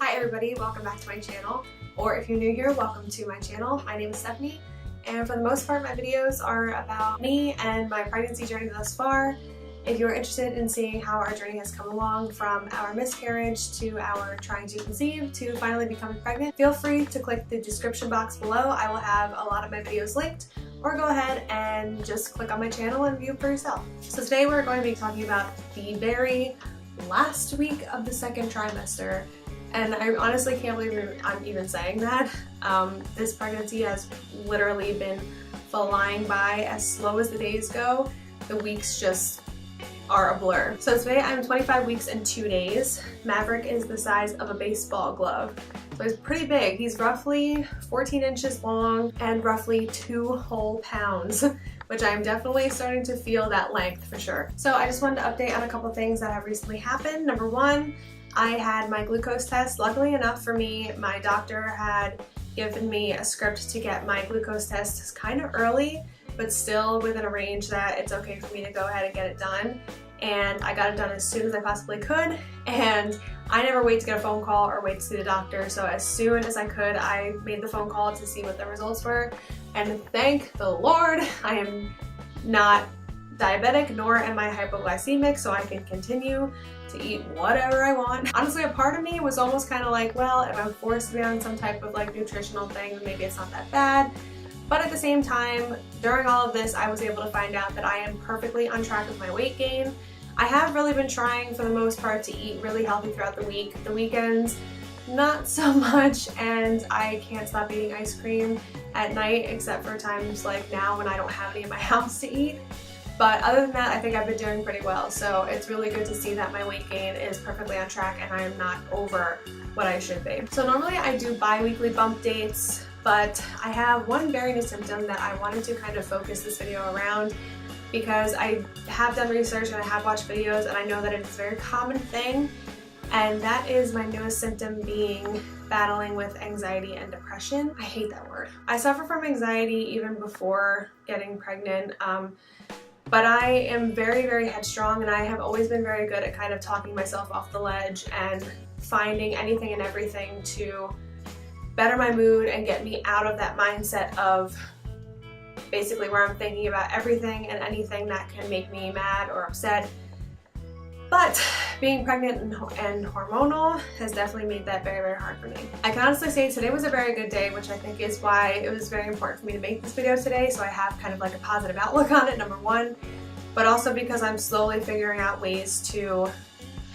Hi everybody, welcome back to my channel, or if you're new here, welcome to my channel. My name is Stephanie, and for the most part my videos are about me and my pregnancy journey thus far. If you're interested in seeing how our journey has come along from our miscarriage to our trying to conceive to finally becoming pregnant, feel free to click the description box below. I will have a lot of my videos linked, or go ahead and just click on my channel and view for yourself. So today we're going to be talking about the very last week of the second trimester. And I honestly can't believe I'm even saying that. This pregnancy has literally been flying by. As slow as the days go, the weeks just are a blur. So today I'm 25 weeks and 2 days. Maverick is the size of a baseball glove. So he's pretty big. He's roughly 14 inches long and roughly 2 whole pounds, which I'm definitely starting to feel that length for sure. So I just wanted to update on a couple things that have recently happened. Number one, I had my glucose test. Luckily enough for me, my doctor had given me a script to get my glucose test kind of early, but still within a range that it's okay for me to go ahead and get it done. And I got it done as soon as I possibly could, and I never wait to get a phone call or wait to see the doctor, so as soon as I could I made the phone call to see what the results were, and thank the Lord I am not diabetic nor am I hypoglycemic, so I can continue to eat whatever I want. Honestly, a part of me was almost kind of like, well, if I'm forced to be on some type of like nutritional thing, then maybe it's not that bad. But at the same time, during all of this, I was able to find out that I am perfectly on track with my weight gain. I have really been trying for the most part to eat really healthy throughout the week. The weekends, not so much, and I can't stop eating ice cream at night except for times like now when I don't have any in my house to eat. But other than that, I think I've been doing pretty well, so it's really good to see that my weight gain is perfectly on track and I am not over what I should be. So normally I do bi-weekly bump dates, but I have one very new symptom that I wanted to kind of focus this video around because I have done research and I have watched videos and I know that it is a very common thing, and that is my newest symptom being battling with anxiety and depression. I hate that word. I suffer from anxiety even before getting pregnant. But I am very, very headstrong, and I have always been very good at kind of talking myself off the ledge and finding anything and everything to better my mood and get me out of that mindset of basically where I'm thinking about everything and anything that can make me mad or upset. But being pregnant and hormonal has definitely made that very, very hard for me. I can honestly say today was a very good day, which I think is why it was very important for me to make this video today, so I have kind of like a positive outlook on it, number one, but also because I'm slowly figuring out ways to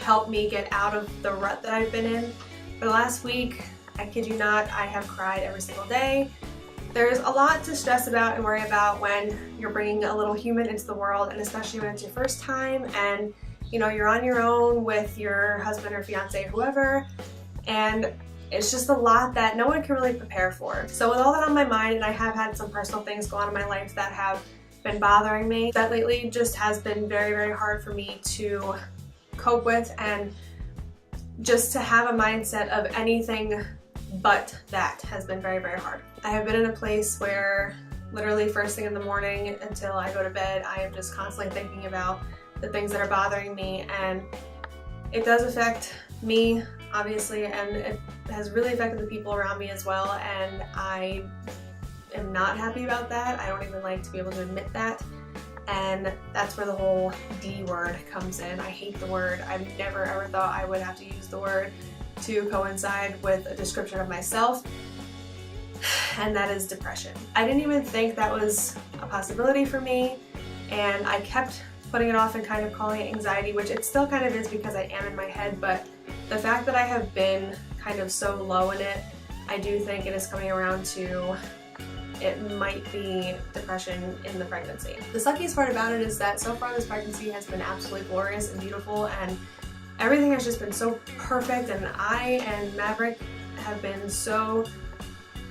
help me get out of the rut that I've been in. For the last week, I kid you not, I have cried every single day. There's a lot to stress about and worry about when you're bringing a little human into the world, and especially when it's your first time and you know, you're on your own with your husband or fiance or whoever, and it's just a lot that no one can really prepare for. So with all that on my mind, and I have had some personal things go on in my life that have been bothering me, that lately just has been very, very hard for me to cope with, and just to have a mindset of anything but that has been very, very hard. I have been in a place where literally first thing in the morning until I go to bed, I am just constantly thinking about the things that are bothering me, and it does affect me obviously, and it has really affected the people around me as well, and I am not happy about that. I don't even like to be able to admit that, and that's where the whole D word comes in. I hate the word. I've never ever thought I would have to use the word to coincide with a description of myself, and that is depression. I didn't even think that was a possibility for me, and I kept putting it off and kind of calling it anxiety, which it still kind of is because I am in my head, but the fact that I have been kind of so low in it, I do think it is coming around to it might be depression in the pregnancy. The suckiest part about it is that so far this pregnancy has been absolutely glorious and beautiful, and everything has just been so perfect, and I and Maverick have been so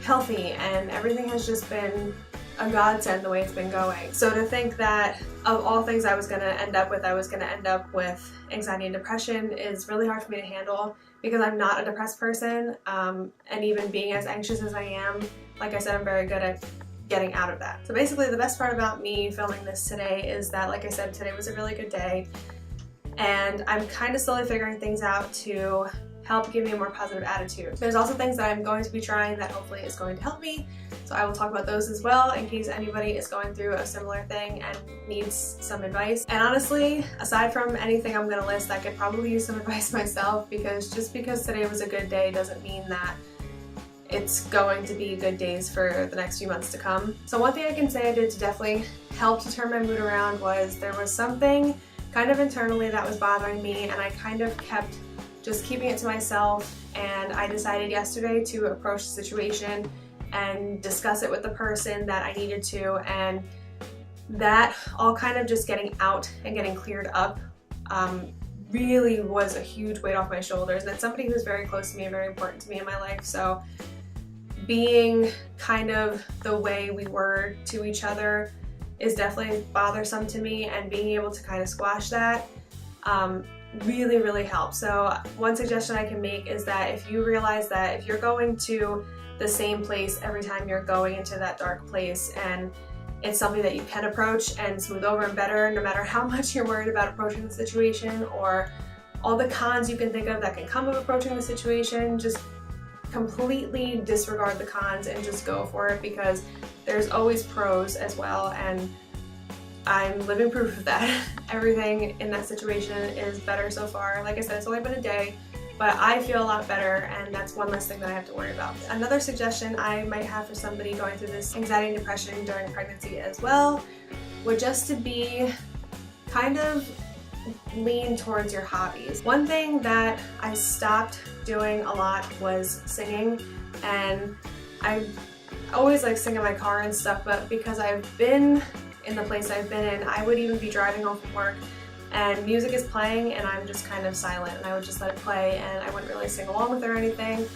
healthy, and everything has just been a godsend the way it's been going. So to think that of all things I was going to end up with anxiety and depression is really hard for me to handle, because I'm not a depressed person, and even being as anxious as I am, like I said, I'm very good at getting out of that. So basically the best part about me filming this today is that, like I said, today was a really good day, and I'm kind of slowly figuring things out to help give me a more positive attitude. There's also things that I'm going to be trying that hopefully is going to help me, so I will talk about those as well in case anybody is going through a similar thing and needs some advice. And honestly, aside from anything I'm going to list, I could probably use some advice myself, because just because today was a good day doesn't mean that it's going to be good days for the next few months to come. So one thing I can say I did to definitely help to turn my mood around was there was something kind of internally that was bothering me, and I kind of kept just keeping it to myself, and I decided yesterday to approach the situation and discuss it with the person that I needed to, and that all kind of just getting out and getting cleared up really was a huge weight off my shoulders. And it's somebody who's very close to me and very important to me in my life, so being kind of the way we were to each other is definitely bothersome to me, and being able to kind of squash that really helps. So one suggestion I can make is that if you realize that if you're going to the same place every time you're going into that dark place, and it's something that you can approach and smooth over and better, no matter how much you're worried about approaching the situation or all the cons you can think of that can come of approaching the situation, just completely disregard the cons and just go for it, because there's always pros as well, and I'm living proof of that. Everything in that situation is better so far. Like I said, it's only been a day, but I feel a lot better, and that's one less thing that I have to worry about. Another suggestion I might have for somebody going through this anxiety and depression during pregnancy as well would just to be kind of lean towards your hobbies. One thing that I stopped doing a lot was singing, and I always like sing in my car and stuff, but because I've been in the place I've been in, I would even be driving home from work and music is playing and I'm just kind of silent, and I would just let it play and I wouldn't really sing along with it or anything.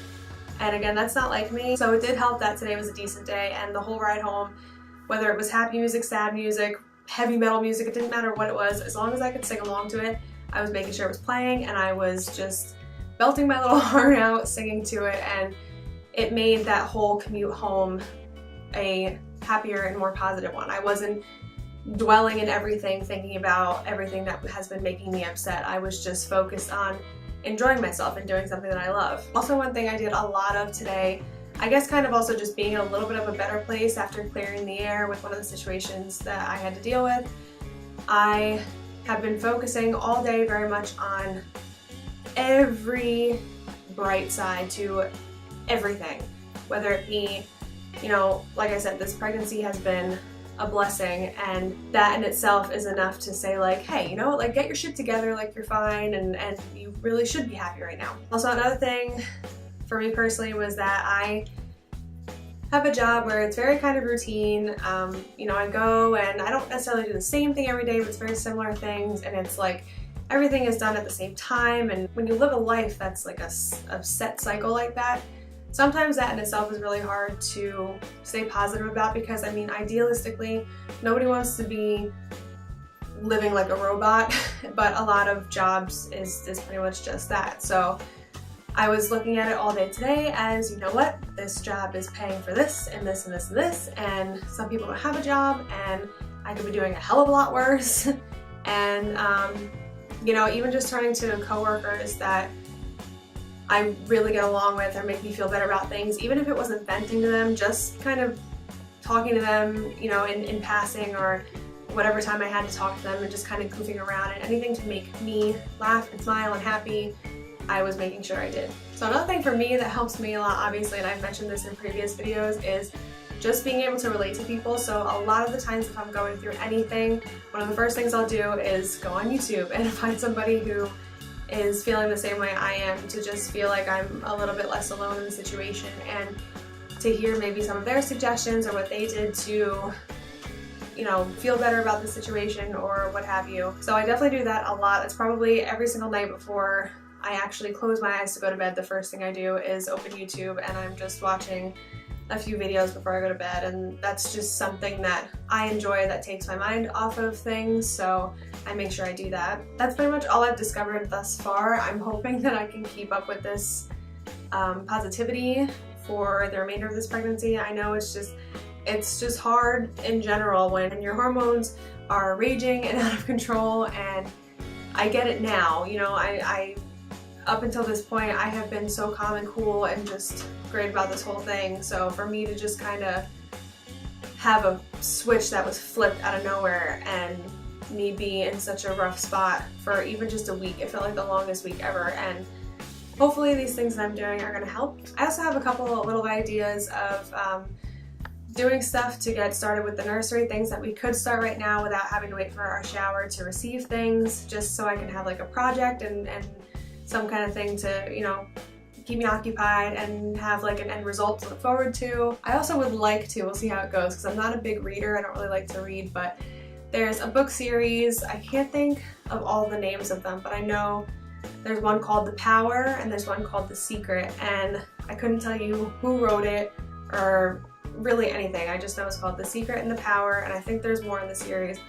And again, that's not like me. So it did help that today was a decent day, and the whole ride home, whether it was happy music, sad music, heavy metal music, it didn't matter what it was, as long as I could sing along to it, I was making sure it was playing, and I was just belting my little heart out singing to it, and it made that whole commute home a happier and more positive one. I wasn't dwelling in everything, thinking about everything that has been making me upset. I was just focused on enjoying myself and doing something that I love. Also, one thing I did a lot of today, I guess kind of also just being in a little bit of a better place after clearing the air with one of the situations that I had to deal with. I have been focusing all day very much on every bright side to everything, whether it be, you know, like I said, this pregnancy has been a blessing, and that in itself is enough to say like, hey, you know, like get your shit together, like you're fine, and you really should be happy right now. Also, another thing for me personally was that I have a job where it's very kind of routine. You know, I go and I don't necessarily do the same thing every day, but it's very similar things, and it's like everything is done at the same time. And when you live a life that's like a set cycle like that, sometimes that in itself is really hard to stay positive about, because I mean, idealistically, nobody wants to be living like a robot, but a lot of jobs is pretty much just that. So I was looking at it all day today as, you know what, this job is paying for this and this and this and this, and some people don't have a job, and I could be doing a hell of a lot worse. And you know, even just turning to coworkers that I really get along with or make me feel better about things, even if it wasn't venting to them, just kind of talking to them, you know, in passing or whatever time I had to talk to them, and just kind of goofing around, and anything to make me laugh and smile and happy, I was making sure I did. So another thing for me that helps me a lot, obviously, and I've mentioned this in previous videos, is just being able to relate to people. So a lot of the times if I'm going through anything, one of the first things I'll do is go on YouTube and find somebody who is feeling the same way I am, to just feel like I'm a little bit less alone in the situation, and to hear maybe some of their suggestions or what they did to, you know, feel better about the situation or what have you. So I definitely do that a lot. It's probably every single night before I actually close my eyes to go to bed, the first thing I do is open YouTube and I'm just watching a few videos before I go to bed, and that's just something that I enjoy that takes my mind off of things, so I make sure I do that. That's pretty much all I've discovered thus far. I'm hoping that I can keep up with this positivity for the remainder of this pregnancy. I know it's just hard in general when your hormones are raging and out of control, and I get it now. You know, up until this point I have been so calm and cool and just great about this whole thing. So for me to just kind of have a switch that was flipped out of nowhere and me be in such a rough spot for even just a week, it felt like the longest week ever, and hopefully these things that I'm doing are going to help. I also have a couple of little ideas of doing stuff to get started with the nursery, things that we could start right now without having to wait for our shower to receive things, just so I can have like a project and some kind of thing to, you know, keep me occupied and have like an end result to look forward to. I also would like to, we'll see how it goes, because I'm not a big reader, I don't really like to read, but there's a book series, I can't think of all the names of them, but I know there's one called The Power and there's one called The Secret, and I couldn't tell you who wrote it or really anything. I just know it's called The Secret and The Power, and I think there's more in the series.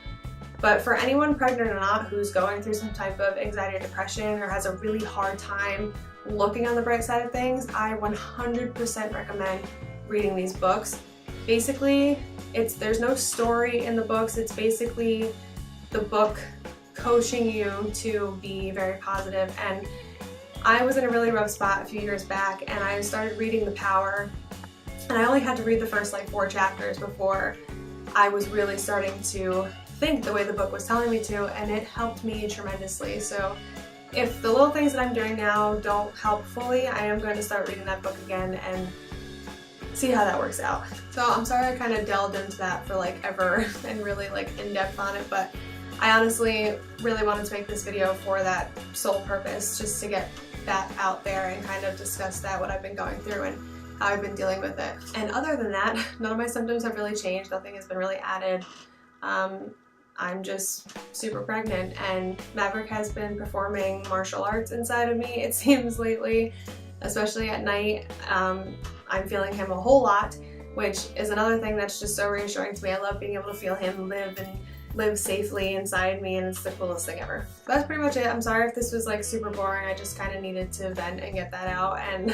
But for anyone pregnant or not who's going through some type of anxiety or depression or has a really hard time looking on the bright side of things, I 100% recommend reading these books. Basically, there's no story in the books, it's basically the book coaching you to be very positive. And I was in a really rough spot a few years back and I started reading The Power, and I only had to read the first like 4 chapters before I was really starting to think the way the book was telling me to, and it helped me tremendously. So if the little things that I'm doing now don't help fully, I am going to start reading that book again and see how that works out. So I'm sorry I kind of delved into that for like ever and really like in depth on it, but I honestly really wanted to make this video for that sole purpose, just to get that out there and kind of discuss that, what I've been going through and how I've been dealing with it. And other than that, none of my symptoms have really changed, nothing has been really added. I'm just super pregnant, and Maverick has been performing martial arts inside of me, it seems lately, especially at night. I'm feeling him a whole lot, which is another thing that's just so reassuring to me. I love being able to feel him live safely inside me, and it's the coolest thing ever. So that's pretty much it. I'm sorry if this was like super boring, I just kind of needed to vent and get that out, and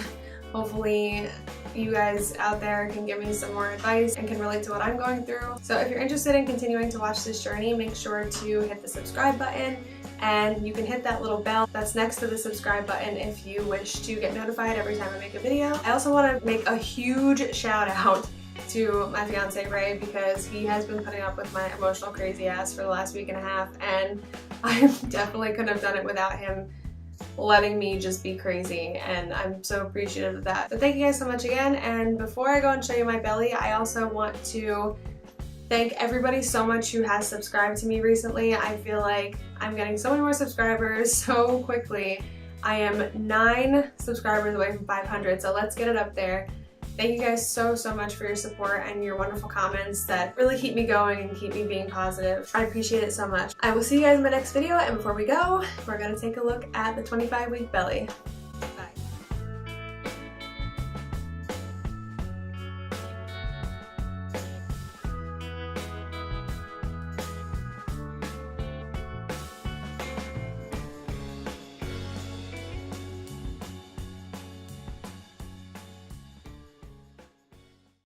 hopefully you guys out there can give me some more advice and can relate to what I'm going through. So if you're interested in continuing to watch this journey, make sure to hit the subscribe button, and you can hit that little bell that's next to the subscribe button if you wish to get notified every time I make a video. I also want to make a huge shout out to my fiance Ray, because he has been putting up with my emotional crazy ass for the last week and a half, and I definitely couldn't have done it without him letting me just be crazy, and I'm so appreciative of that. So thank you guys so much again, and before I go and show you my belly, I also want to thank everybody so much who has subscribed to me recently. I feel like I'm getting so many more subscribers so quickly. I am 9 subscribers away from 500, so let's get it up there. Thank you guys so much for your support and your wonderful comments that really keep me going and keep me being positive. I appreciate it so much. I will see you guys in my next video, and before we go, we're going to take a look at the 25-week belly.